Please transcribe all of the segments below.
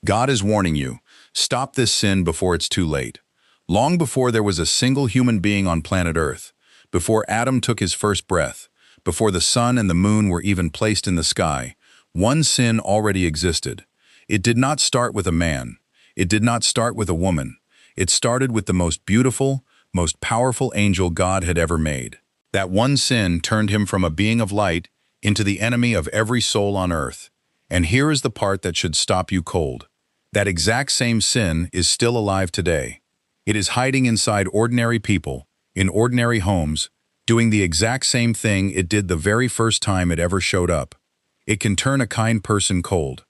God is warning you, stop this sin before it's too late. Long before there was a single human being on planet Earth, before Adam took his first breath, before the sun and the moon were even placed in the sky, one sin already existed. It did not start with a man. It did not start with a woman. It started with the most beautiful, most powerful angel God had ever made. That one sin turned him from a being of light into the enemy of every soul on earth. And here is the part that should stop you cold. That exact same sin is still alive today. It is hiding inside ordinary people, in ordinary homes, doing the exact same thing it did the very first time it ever showed up. It can turn a kind person cold.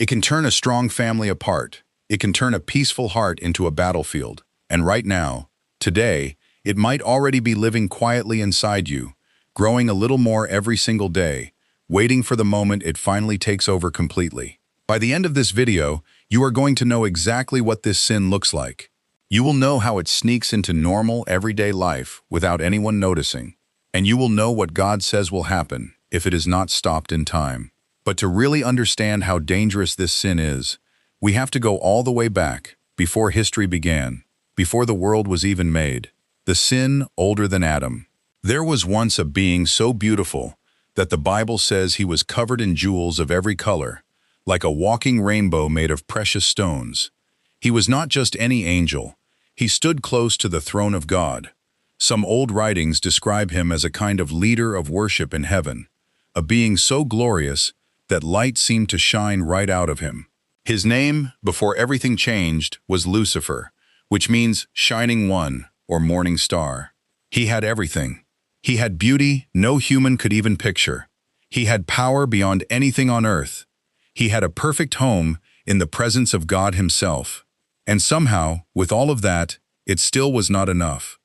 It can turn a strong family apart. It can turn a peaceful heart into a battlefield. And right now, today, it might already be living quietly inside you, growing a little more every single day, waiting for the moment it finally takes over completely. By the end of this video, you are going to know exactly what this sin looks like. You will know how it sneaks into normal, everyday life without anyone noticing. And you will know what God says will happen if it is not stopped in time. But to really understand how dangerous this sin is, we have to go all the way back, before history began, before the world was even made. The sin older than Adam. There was once a being so beautiful that the Bible says he was covered in jewels of every color, like a walking rainbow made of precious stones. He was not just any angel. He stood close to the throne of God. Some old writings describe him as a kind of leader of worship in heaven, a being so glorious that light seemed to shine right out of him. His name, before everything changed, was Lucifer, which means shining one or morning star. He had everything. He had beauty no human could even picture. He had power beyond anything on earth. He had a perfect home in the presence of God himself. And somehow, with all of that, it still was not enough.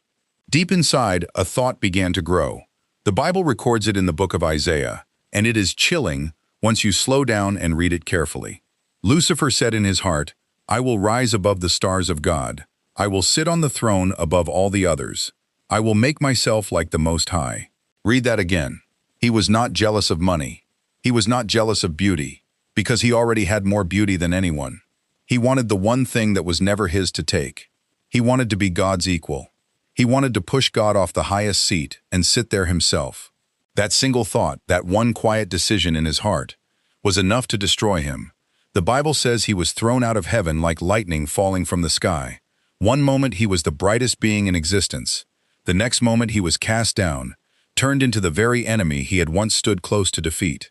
Deep inside, a thought began to grow. The Bible records it in the book of Isaiah, and it is chilling once you slow down and read it carefully. Lucifer said in his heart, "I will rise above the stars of God. I will sit on the throne above all the others. I will make myself like the Most High." Read that again. He was not jealous of money. He was not jealous of beauty, because he already had more beauty than anyone. He wanted the one thing that was never his to take. He wanted to be God's equal. He wanted to push God off the highest seat and sit there himself. That single thought, that one quiet decision in his heart, was enough to destroy him. The Bible says he was thrown out of heaven like lightning falling from the sky. One moment he was the brightest being in existence. The next moment he was cast down, turned into the very enemy he had once stood close to defeat.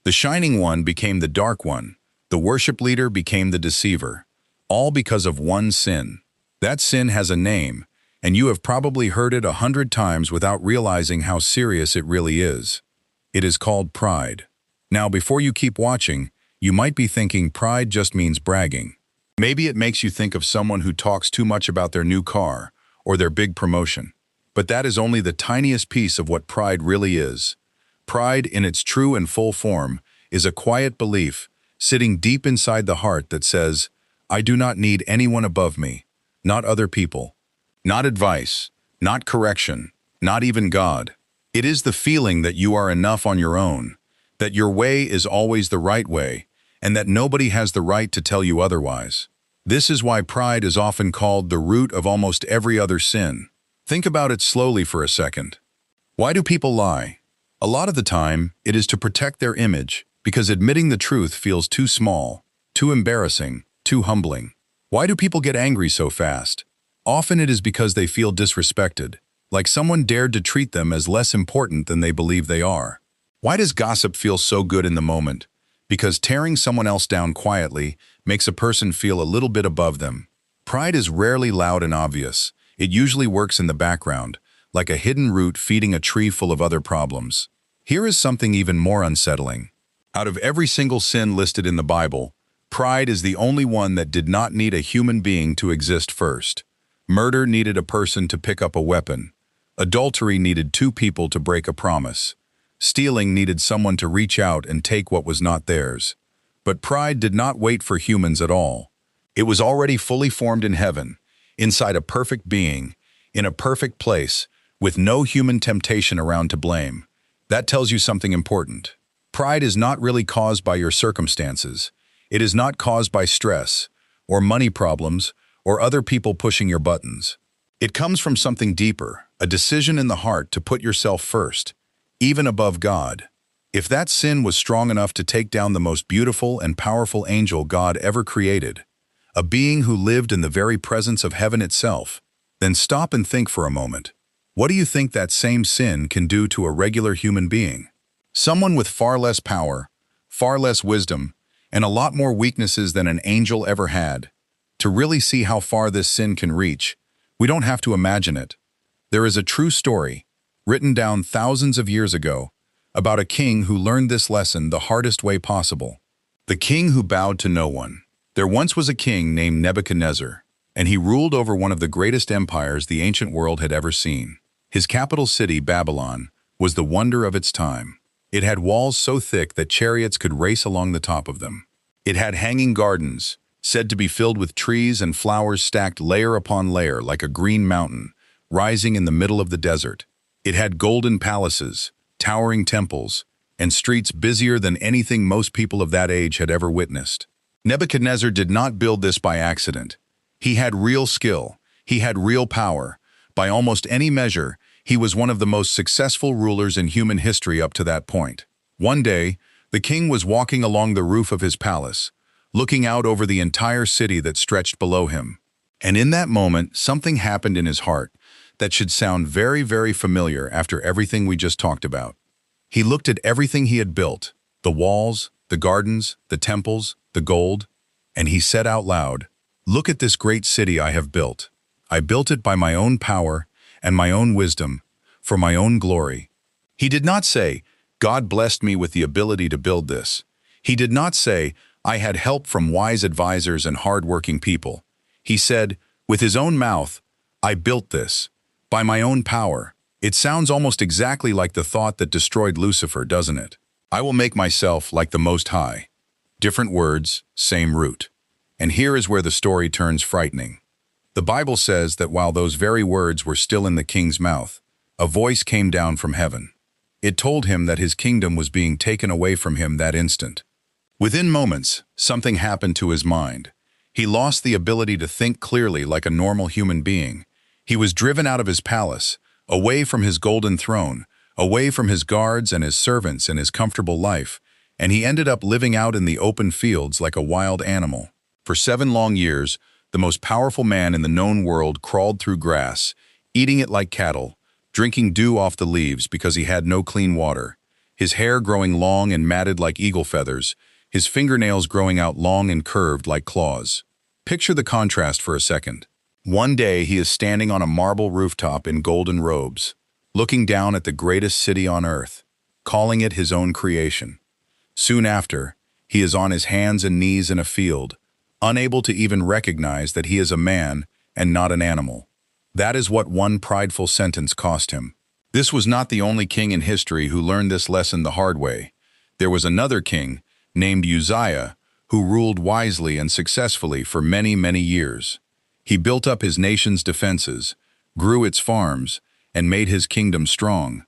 The shining one became the dark one. The worship leader became the deceiver. All because of one sin. That sin has a name, and you have probably heard it 100 times without realizing how serious it really is. It is called pride. Now, before you keep watching, you might be thinking pride just means bragging. Maybe it makes you think of someone who talks too much about their new car or their big promotion. But that is only the tiniest piece of what pride really is. Pride, in its true and full form, is a quiet belief sitting deep inside the heart that says, "I do not need anyone above me, not other people, not advice, not correction, not even God." It is the feeling that you are enough on your own, that your way is always the right way, and that nobody has the right to tell you otherwise. This is why pride is often called the root of almost every other sin. Think about it slowly for a second. Why do people lie? A lot of the time, it is to protect their image, because admitting the truth feels too small, too embarrassing, too humbling. Why do people get angry so fast? Often it is because they feel disrespected, like someone dared to treat them as less important than they believe they are. Why does gossip feel so good in the moment? Because tearing someone else down quietly makes a person feel a little bit above them. Pride is rarely loud and obvious. It usually works in the background, like a hidden root feeding a tree full of other problems. Here is something even more unsettling. Out of every single sin listed in the Bible, pride is the only one that did not need a human being to exist first. Murder needed a person to pick up a weapon. Adultery needed two people to break a promise. Stealing needed someone to reach out and take what was not theirs. But pride did not wait for humans at all. It was already fully formed in heaven, inside a perfect being, in a perfect place, with no human temptation around to blame. That tells you something important. Pride is not really caused by your circumstances. It is not caused by stress, or money problems, or other people pushing your buttons. It comes from something deeper, a decision in the heart to put yourself first, even above God. If that sin was strong enough to take down the most beautiful and powerful angel God ever created, a being who lived in the very presence of heaven itself, then stop and think for a moment. What do you think that same sin can do to a regular human being? Someone with far less power, far less wisdom, and a lot more weaknesses than an angel ever had. To really see how far this sin can reach, we don't have to imagine it. There is a true story, written down thousands of years ago, about a king who learned this lesson the hardest way possible. The king who bowed to no one. There once was a king named Nebuchadnezzar, and he ruled over one of the greatest empires the ancient world had ever seen. His capital city, Babylon, was the wonder of its time. It had walls so thick that chariots could race along the top of them. It had hanging gardens, said to be filled with trees and flowers stacked layer upon layer like a green mountain, rising in the middle of the desert. It had golden palaces, towering temples, and streets busier than anything most people of that age had ever witnessed. Nebuchadnezzar did not build this by accident. He had real skill. He had real power. By almost any measure, he was one of the most successful rulers in human history up to that point. One day, the king was walking along the roof of his palace, looking out over the entire city that stretched below him. And in that moment, something happened in his heart that should sound very, very familiar after everything we just talked about. He looked at everything he had built, the walls, the gardens, the temples, the gold, and he said out loud, "Look at this great city I have built. I built it by my own power and my own wisdom, for my own glory." He did not say, "God blessed me with the ability to build this." He did not say, "I had help from wise advisors and hard-working people." He said, with his own mouth, "I built this, by my own power." It sounds almost exactly like the thought that destroyed Lucifer, doesn't it? I will make myself like the Most High. Different words, same root. And here is where the story turns frightening. The Bible says that while those very words were still in the king's mouth, a voice came down from heaven. It told him that his kingdom was being taken away from him that instant. Within moments, something happened to his mind. He lost the ability to think clearly like a normal human being. He was driven out of his palace, away from his golden throne, away from his guards and his servants and his comfortable life, and he ended up living out in the open fields like a wild animal. For 7 long years, the most powerful man in the known world crawled through grass, eating it like cattle, drinking dew off the leaves because he had no clean water, his hair growing long and matted like eagle feathers, his fingernails growing out long and curved like claws. Picture the contrast for a second. One day he is standing on a marble rooftop in golden robes, looking down at the greatest city on earth, calling it his own creation. Soon after, he is on his hands and knees in a field, unable to even recognize that he is a man and not an animal. That is what one prideful sentence cost him. This was not the only king in history who learned this lesson the hard way. There was another king, named Uzziah, who ruled wisely and successfully for many, many years. He built up his nation's defenses, grew its farms, and made his kingdom strong.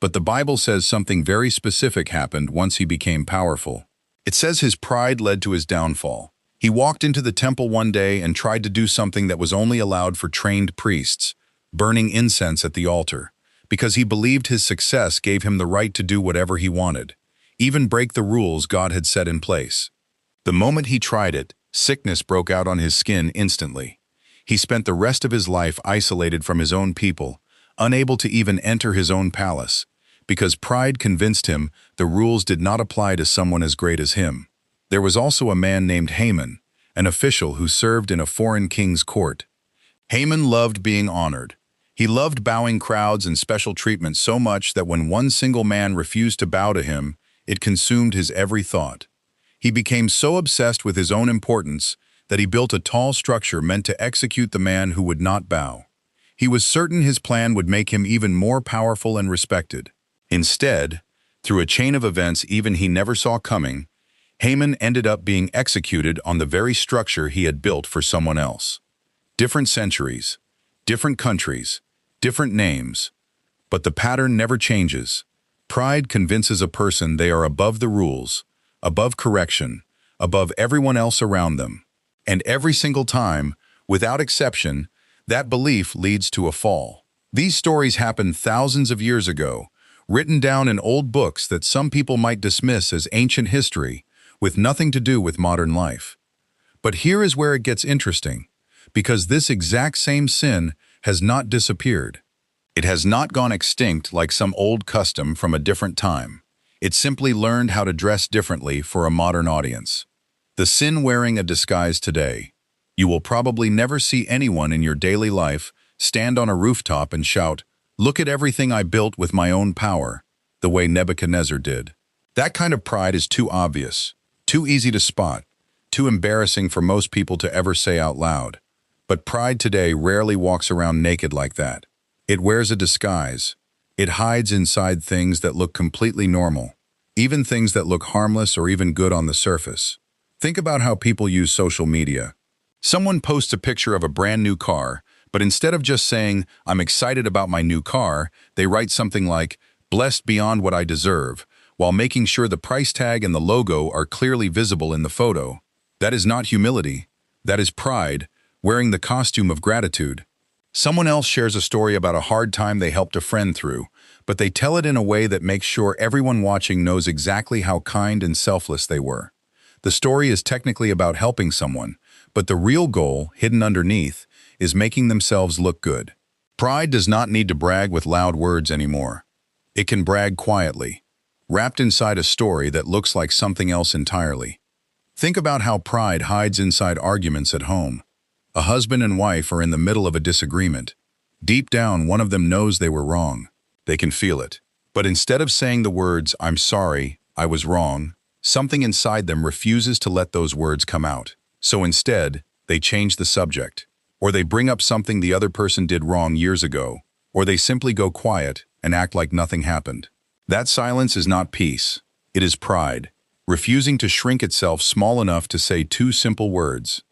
But the Bible says something very specific happened once he became powerful. It says his pride led to his downfall. He walked into the temple one day and tried to do something that was only allowed for trained priests, burning incense at the altar, because he believed his success gave him the right to do whatever he wanted, even break the rules God had set in place. The moment he tried it, sickness broke out on his skin instantly. He spent the rest of his life isolated from his own people, unable to even enter his own palace, because pride convinced him the rules did not apply to someone as great as him. There was also a man named Haman, an official who served in a foreign king's court. Haman loved being honored. He loved bowing crowds and special treatment so much that when one single man refused to bow to him, it consumed his every thought. He became so obsessed with his own importance that he built a tall structure meant to execute the man who would not bow. He was certain his plan would make him even more powerful and respected. Instead, through a chain of events even he never saw coming, Haman ended up being executed on the very structure he had built for someone else. Different centuries, different countries, different names, but the pattern never changes. Pride convinces a person they are above the rules, above correction, above everyone else around them. And every single time, without exception, that belief leads to a fall. These stories happened thousands of years ago, written down in old books that some people might dismiss as ancient history, with nothing to do with modern life. But here is where it gets interesting, because this exact same sin has not disappeared. It has not gone extinct like some old custom from a different time. It simply learned how to dress differently for a modern audience. The sin wearing a disguise today. You will probably never see anyone in your daily life stand on a rooftop and shout, "Look at everything I built with my own power," the way Nebuchadnezzar did. That kind of pride is too obvious, too easy to spot, too embarrassing for most people to ever say out loud. But pride today rarely walks around naked like that. It wears a disguise. It hides inside things that look completely normal, even things that look harmless or even good on the surface. Think about how people use social media. Someone posts a picture of a brand new car, but instead of just saying, "I'm excited about my new car," they write something like, "Blessed beyond what I deserve," while making sure the price tag and the logo are clearly visible in the photo. That is not humility. That is pride, wearing the costume of gratitude. Someone else shares a story about a hard time they helped a friend through, but they tell it in a way that makes sure everyone watching knows exactly how kind and selfless they were. The story is technically about helping someone, but the real goal, hidden underneath, is making themselves look good. Pride does not need to brag with loud words anymore. It can brag quietly, wrapped inside a story that looks like something else entirely. Think about how pride hides inside arguments at home. A husband and wife are in the middle of a disagreement. Deep down, one of them knows they were wrong. They can feel it. But instead of saying the words, "I'm sorry, I was wrong," something inside them refuses to let those words come out. So instead, they change the subject. Or they bring up something the other person did wrong years ago. Or they simply go quiet and act like nothing happened. That silence is not peace. It is pride, refusing to shrink itself small enough to say two simple words.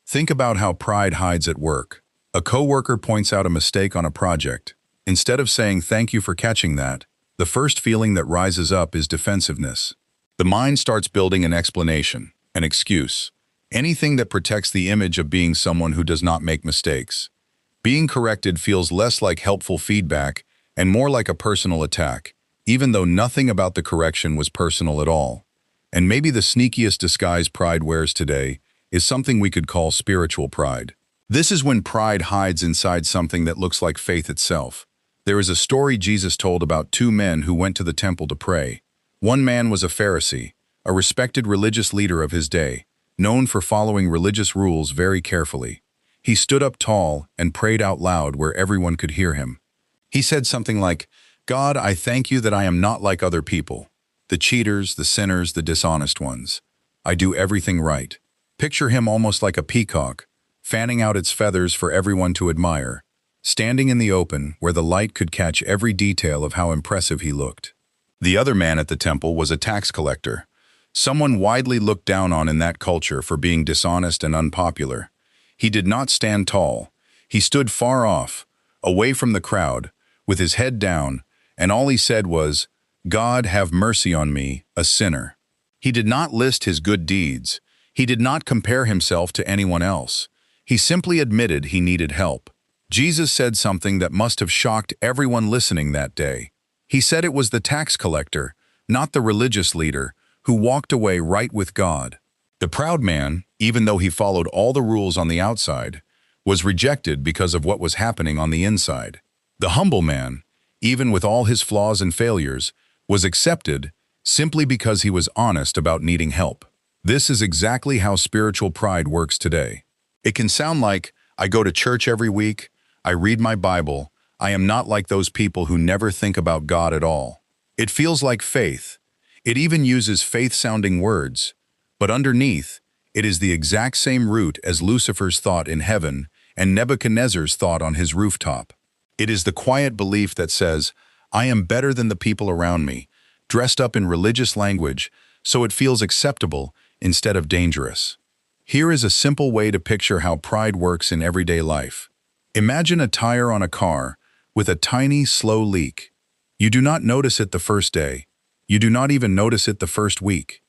Think about how pride hides at work. A coworker points out a mistake on a project. Instead of saying "thank you for catching that," the first feeling that rises up is defensiveness. The mind starts building an explanation, an excuse, anything that protects the image of being someone who does not make mistakes. Being corrected feels less like helpful feedback and more like a personal attack, even though nothing about the correction was personal at all. And maybe the sneakiest disguise pride wears today is something we could call spiritual pride. This is when pride hides inside something that looks like faith itself. There is a story Jesus told about two men who went to the temple to pray. One man was a Pharisee, a respected religious leader of his day, known for following religious rules very carefully. He stood up tall and prayed out loud where everyone could hear him. He said something like, "God, I thank you that I am not like other people, the cheaters, the sinners, the dishonest ones. I do everything right." Picture him almost like a peacock, fanning out its feathers for everyone to admire, standing in the open where the light could catch every detail of how impressive he looked. The other man at the temple was a tax collector, someone widely looked down on in that culture for being dishonest and unpopular. He did not stand tall. He stood far off, away from the crowd, with his head down, and all he said was, "God, have mercy on me, a sinner." He did not list his good deeds. He did not compare himself to anyone else. He simply admitted he needed help. Jesus said something that must have shocked everyone listening that day. He said it was the tax collector, not the religious leader, who walked away right with God. The proud man, even though he followed all the rules on the outside, was rejected because of what was happening on the inside. The humble man, even with all his flaws and failures, was accepted simply because he was honest about needing help. This is exactly how spiritual pride works today. It can sound like, "I go to church every week, I read my Bible, I am not like those people who never think about God at all." It feels like faith. It even uses faith-sounding words. But underneath, it is the exact same root as Lucifer's thought in heaven and Nebuchadnezzar's thought on his rooftop. It is the quiet belief that says, "I am better than the people around me," dressed up in religious language so it feels acceptable instead of dangerous. Here is a simple way to picture how pride works in everyday life. Imagine a tire on a car with a tiny, slow leak. You do not notice it the first day. You do not even notice it the first week.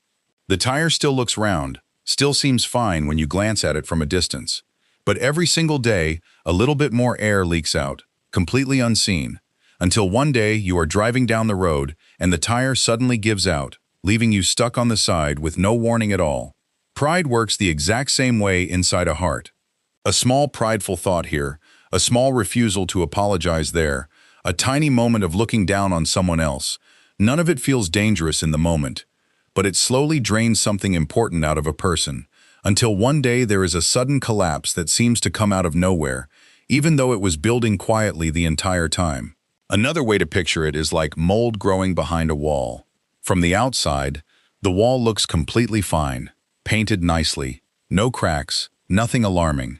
The tire still looks round, still seems fine when you glance at it from a distance. But every single day, a little bit more air leaks out, completely unseen, until one day you are driving down the road and the tire suddenly gives out, leaving you stuck on the side with no warning at all. Pride works the exact same way inside a heart. A small prideful thought here, a small refusal to apologize there, a tiny moment of looking down on someone else. None of it feels dangerous in the moment, but it slowly drains something important out of a person, until one day there is a sudden collapse that seems to come out of nowhere, even though it was building quietly the entire time. Another way to picture it is like mold growing behind a wall. From the outside, the wall looks completely fine, painted nicely, no cracks, nothing alarming.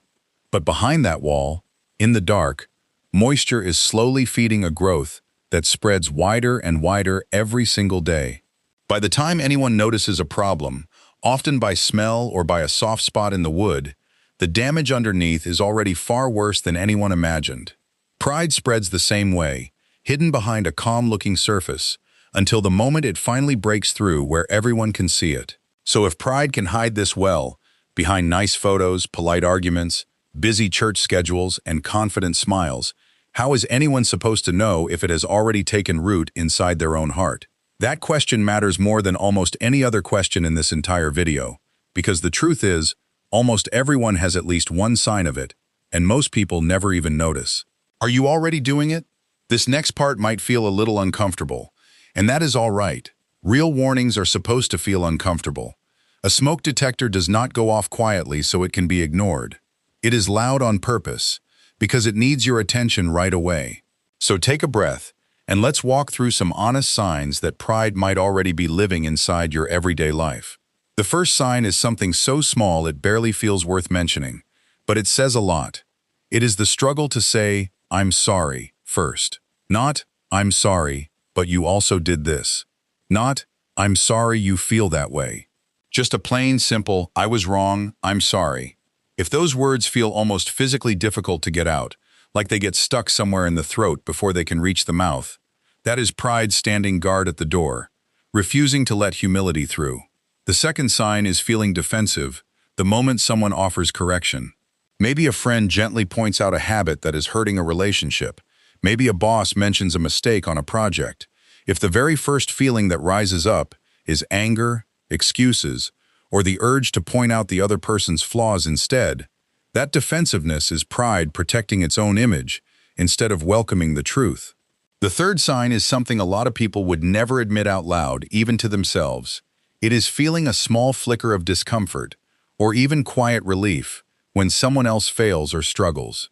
But behind that wall, in the dark, moisture is slowly feeding a growth that spreads wider and wider every single day. By the time anyone notices a problem, often by smell or by a soft spot in the wood, the damage underneath is already far worse than anyone imagined. Pride spreads the same way, hidden behind a calm-looking surface, until the moment it finally breaks through where everyone can see it. So if pride can hide this well, behind nice photos, polite arguments, busy church schedules, and confident smiles, how is anyone supposed to know if it has already taken root inside their own heart? That question matters more than almost any other question in this entire video, because the truth is, almost everyone has at least one sign of it, and most people never even notice. Are you already doing it? This next part might feel a little uncomfortable, and that is all right. Real warnings are supposed to feel uncomfortable. A smoke detector does not go off quietly so it can be ignored. It is loud on purpose, because it needs your attention right away. So take a breath, and let's walk through some honest signs that pride might already be living inside your everyday life. The first sign is something so small it barely feels worth mentioning, but it says a lot. It is the struggle to say, "I'm sorry," first. Not, "I'm sorry, but you also did this." Not, "I'm sorry you feel that way." Just a plain, simple, "I was wrong, I'm sorry." If those words feel almost physically difficult to get out, like they get stuck somewhere in the throat before they can reach the mouth, that is pride standing guard at the door, refusing to let humility through. The second sign is feeling defensive the moment someone offers correction. Maybe a friend gently points out a habit that is hurting a relationship. Maybe a boss mentions a mistake on a project. If the very first feeling that rises up is anger, excuses, or the urge to point out the other person's flaws instead, that defensiveness is pride protecting its own image instead of welcoming the truth. The third sign is something a lot of people would never admit out loud, even to themselves. It is feeling a small flicker of discomfort, or even quiet relief, when someone else fails or struggles.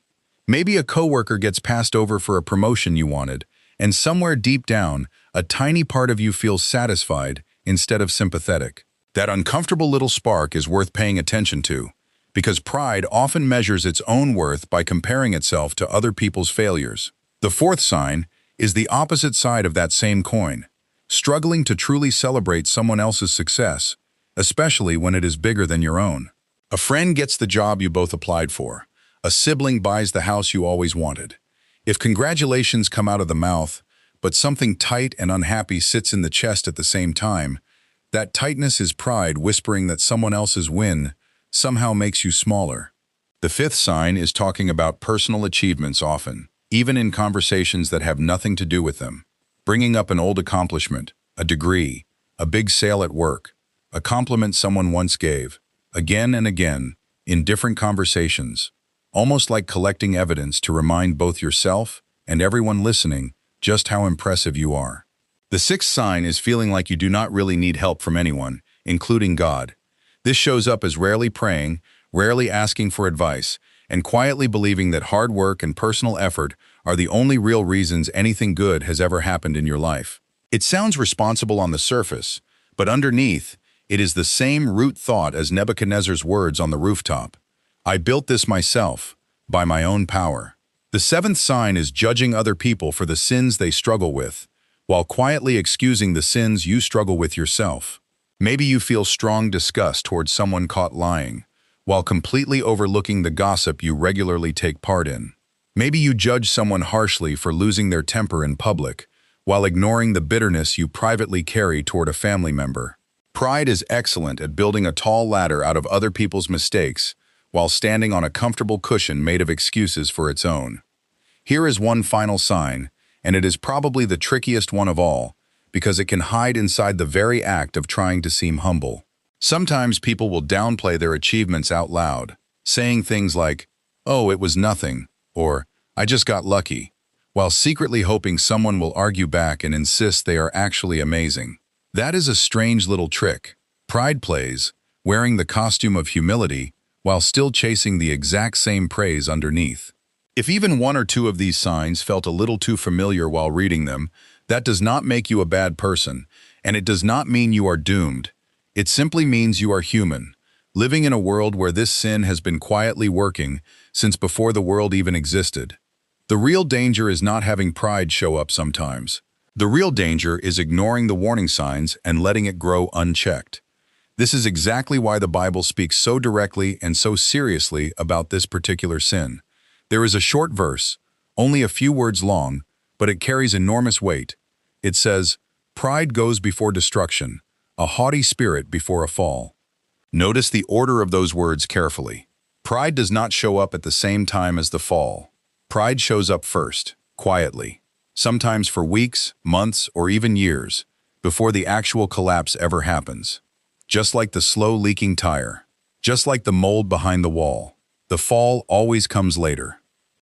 Maybe a coworker gets passed over for a promotion you wanted, and somewhere deep down, a tiny part of you feels satisfied instead of sympathetic. That uncomfortable little spark is worth paying attention to, because pride often measures its own worth by comparing itself to other people's failures. The fourth sign is the opposite side of that same coin, struggling to truly celebrate someone else's success, especially when it is bigger than your own. A friend gets the job you both applied for. A sibling buys the house you always wanted. If congratulations come out of the mouth, but something tight and unhappy sits in the chest at the same time, that tightness is pride whispering that someone else's win somehow makes you smaller. The fifth sign is talking about personal achievements often, even in conversations that have nothing to do with them. Bringing up an old accomplishment, a degree, a big sale at work, a compliment someone once gave, again and again, in different conversations, almost like collecting evidence to remind both yourself and everyone listening just how impressive you are. The sixth sign is feeling like you do not really need help from anyone, including God. This shows up as rarely praying, rarely asking for advice, and quietly believing that hard work and personal effort are the only real reasons anything good has ever happened in your life. It sounds responsible on the surface, but underneath, it is the same root thought as Nebuchadnezzar's words on the rooftop. "I built this myself, by my own power." The seventh sign is judging other people for the sins they struggle with, while quietly excusing the sins you struggle with yourself. Maybe you feel strong disgust towards someone caught lying, while completely overlooking the gossip you regularly take part in. Maybe you judge someone harshly for losing their temper in public, while ignoring the bitterness you privately carry toward a family member. Pride is excellent at building a tall ladder out of other people's mistakes while standing on a comfortable cushion made of excuses for its own. Here is one final sign, and it is probably the trickiest one of all, because it can hide inside the very act of trying to seem humble. Sometimes people will downplay their achievements out loud, saying things like, "Oh, it was nothing," or "I just got lucky," while secretly hoping someone will argue back and insist they are actually amazing. That is a strange little trick pride plays, wearing the costume of humility while still chasing the exact same praise underneath. If even one or two of these signs felt a little too familiar while reading them, that does not make you a bad person, and it does not mean you are doomed. It simply means you are human, living in a world where this sin has been quietly working since before the world even existed. The real danger is not having pride show up sometimes. The real danger is ignoring the warning signs and letting it grow unchecked. This is exactly why the Bible speaks so directly and so seriously about this particular sin. There is a short verse, only a few words long, but it carries enormous weight. It says, "Pride goes before destruction, a haughty spirit before a fall." Notice the order of those words carefully. Pride does not show up at the same time as the fall. Pride shows up first, quietly, sometimes for weeks, months, or even years, before the actual collapse ever happens. Just like the slow leaking tire, just like the mold behind the wall, the fall always comes later.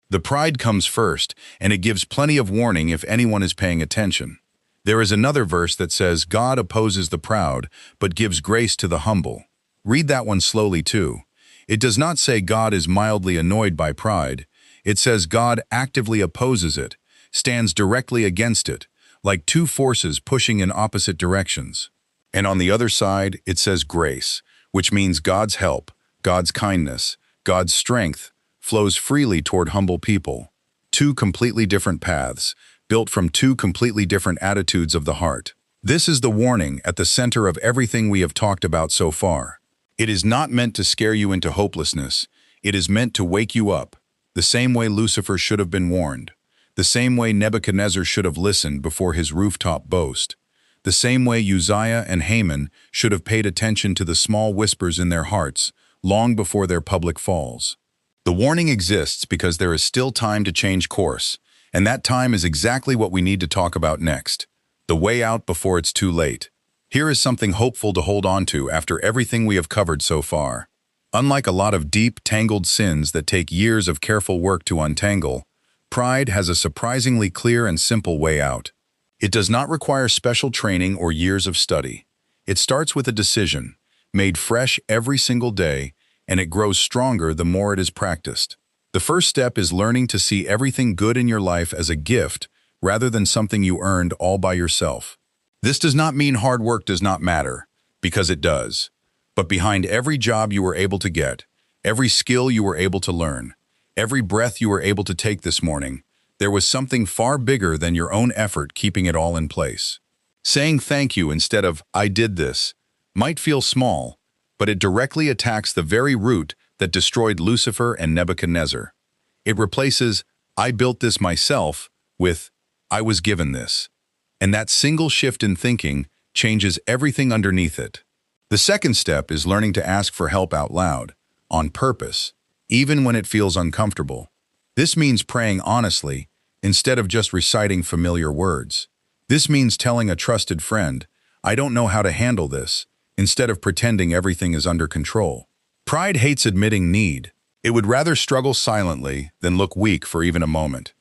The pride comes first, and it gives plenty of warning if anyone is paying attention. There is another verse that says, "God opposes the proud, but gives grace to the humble." Read that one slowly too. It does not say God is mildly annoyed by pride. It says God actively opposes it, stands directly against it, like two forces pushing in opposite directions. And on the other side, it says grace, which means God's help, God's kindness, God's strength flows freely toward humble people. Two completely different paths, built from two completely different attitudes of the heart. This is the warning at the center of everything we have talked about so far. It is not meant to scare you into hopelessness. It is meant to wake you up, the same way Lucifer should have been warned, the same way Nebuchadnezzar should have listened before his rooftop boast, the same way Uzziah and Haman should have paid attention to the small whispers in their hearts long before their public falls. The warning exists because there is still time to change course, and that time is exactly what we need to talk about next. The way out before it's too late. Here is something hopeful to hold on to after everything we have covered so far. Unlike a lot of deep, tangled sins that take years of careful work to untangle, pride has a surprisingly clear and simple way out. It does not require special training or years of study. It starts with a decision, made fresh every single day, and it grows stronger the more it is practiced. The first step is learning to see everything good in your life as a gift rather than something you earned all by yourself. This does not mean hard work does not matter, because it does. But behind every job you were able to get, every skill you were able to learn, every breath you were able to take this morning, there was something far bigger than your own effort keeping it all in place. Saying thank you instead of "I did this" might feel small, but it directly attacks the very root that destroyed Lucifer and Nebuchadnezzar. It replaces "I built this myself" with "I was given this." And that single shift in thinking changes everything underneath it. The second step is learning to ask for help out loud, on purpose, even when it feels uncomfortable. This means praying honestly, instead of just reciting familiar words. This means telling a trusted friend, "I don't know how to handle this," instead of pretending everything is under control. Pride hates admitting need. It would rather struggle silently than look weak for even a moment.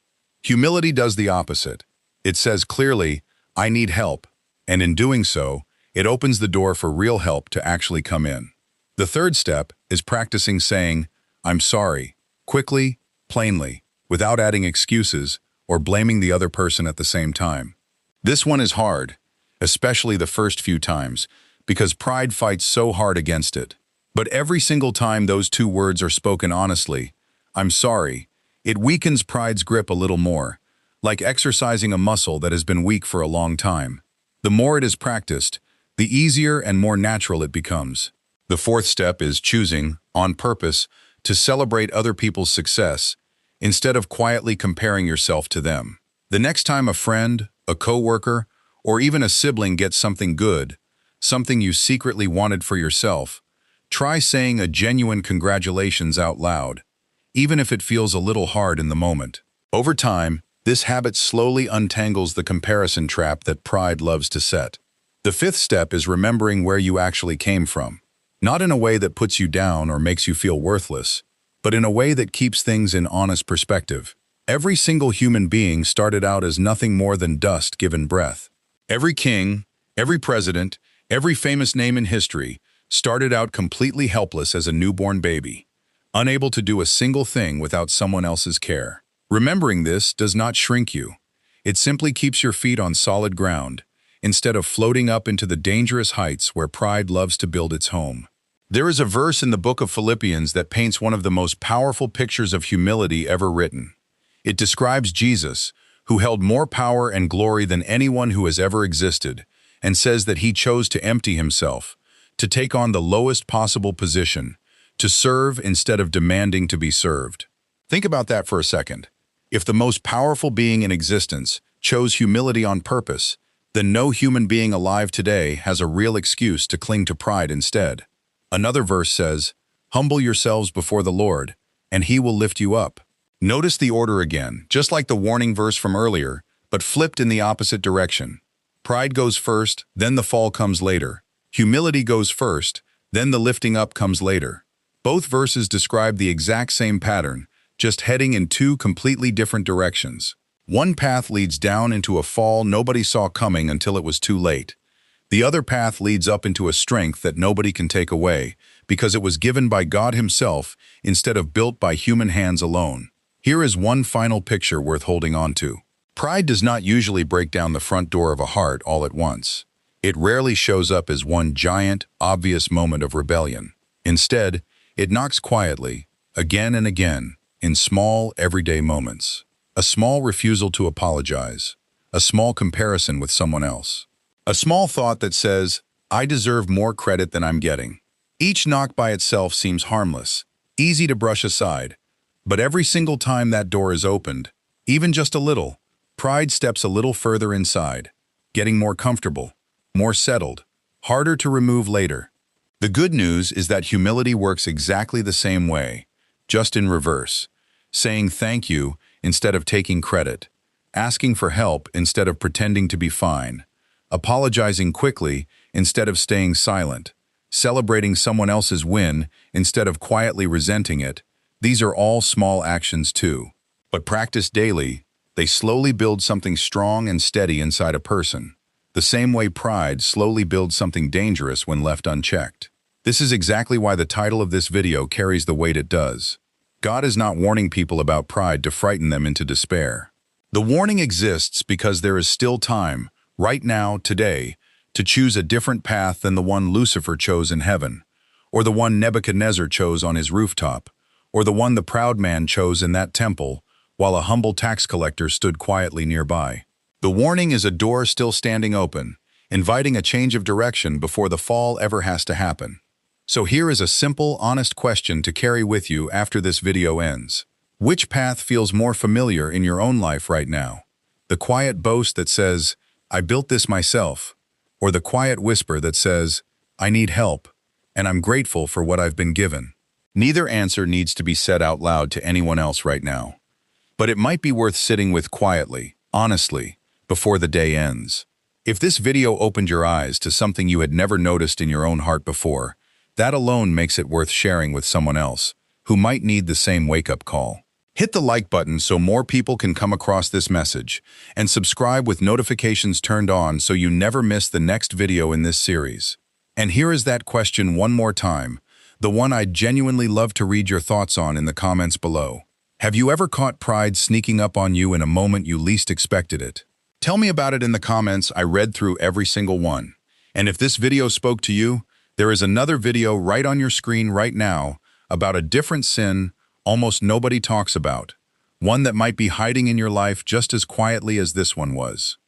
Humility does the opposite. It says clearly, "I need help," and in doing so, it opens the door for real help to actually come in. The third step is practicing saying, "I'm sorry," quickly, plainly, without adding excuses or blaming the other person at the same time. This one is hard, especially the first few times, because pride fights so hard against it. But every single time those two words are spoken honestly, "I'm sorry," it weakens pride's grip a little more, like exercising a muscle that has been weak for a long time. The more it is practiced, the easier and more natural it becomes. The fourth step is choosing, on purpose, to celebrate other people's success instead of quietly comparing yourself to them. The next time a friend, a coworker, or even a sibling gets something good, something you secretly wanted for yourself, try saying a genuine congratulations out loud, even if it feels a little hard in the moment. Over time, this habit slowly untangles the comparison trap that pride loves to set. The fifth step is remembering where you actually came from. Not in a way that puts you down or makes you feel worthless, but in a way that keeps things in honest perspective. Every single human being started out as nothing more than dust given breath. Every king, every president, every famous name in history started out completely helpless as a newborn baby, unable to do a single thing without someone else's care. Remembering this does not shrink you. It simply keeps your feet on solid ground, instead of floating up into the dangerous heights where pride loves to build its home. There is a verse in the book of Philippians that paints one of the most powerful pictures of humility ever written. It describes Jesus, who held more power and glory than anyone who has ever existed, and says that he chose to empty himself, to take on the lowest possible position, to serve instead of demanding to be served. Think about that for a second. If the most powerful being in existence chose humility on purpose, then no human being alive today has a real excuse to cling to pride instead. Another verse says, "Humble yourselves before the Lord, and he will lift you up." Notice the order again, just like the warning verse from earlier, but flipped in the opposite direction. Pride goes first, then the fall comes later. Humility goes first, then the lifting up comes later. Both verses describe the exact same pattern, just heading in two completely different directions. One path leads down into a fall nobody saw coming until it was too late. The other path leads up into a strength that nobody can take away, because it was given by God himself instead of built by human hands alone. Here is one final picture worth holding on to. Pride does not usually break down the front door of a heart all at once. It rarely shows up as one giant, obvious moment of rebellion. Instead, it knocks quietly, again and again, in small, everyday moments. A small refusal to apologize. A small comparison with someone else. A small thought that says, "I deserve more credit than I'm getting." Each knock by itself seems harmless, easy to brush aside. But every single time that door is opened, even just a little, pride steps a little further inside, getting more comfortable, more settled, harder to remove later. The good news is that humility works exactly the same way, just in reverse. Saying thank you instead of taking credit, asking for help instead of pretending to be fine, apologizing quickly instead of staying silent, celebrating someone else's win instead of quietly resenting it. These are all small actions too. But practiced daily, they slowly build something strong and steady inside a person, the same way pride slowly builds something dangerous when left unchecked. This is exactly why the title of this video carries the weight it does. God is not warning people about pride to frighten them into despair. The warning exists because there is still time, right now, today, to choose a different path than the one Lucifer chose in heaven, or the one Nebuchadnezzar chose on his rooftop, or the one the proud man chose in that temple, while a humble tax collector stood quietly nearby. The warning is a door still standing open, inviting a change of direction before the fall ever has to happen. So here is a simple, honest question to carry with you after this video ends. Which path feels more familiar in your own life right now? The quiet boast that says, "I built this myself," or the quiet whisper that says, "I need help, and I'm grateful for what I've been given"? Neither answer needs to be said out loud to anyone else right now. But it might be worth sitting with quietly, honestly, before the day ends. If this video opened your eyes to something you had never noticed in your own heart before, that alone makes it worth sharing with someone else who might need the same wake-up call. Hit the like button so more people can come across this message, and subscribe with notifications turned on so you never miss the next video in this series. And here is that question one more time, the one I'd genuinely love to read your thoughts on in the comments below. Have you ever caught pride sneaking up on you in a moment you least expected it? Tell me about it in the comments. I read through every single one. And if this video spoke to you, there is another video right on your screen right now about a different sin almost nobody talks about, one that might be hiding in your life just as quietly as this one was.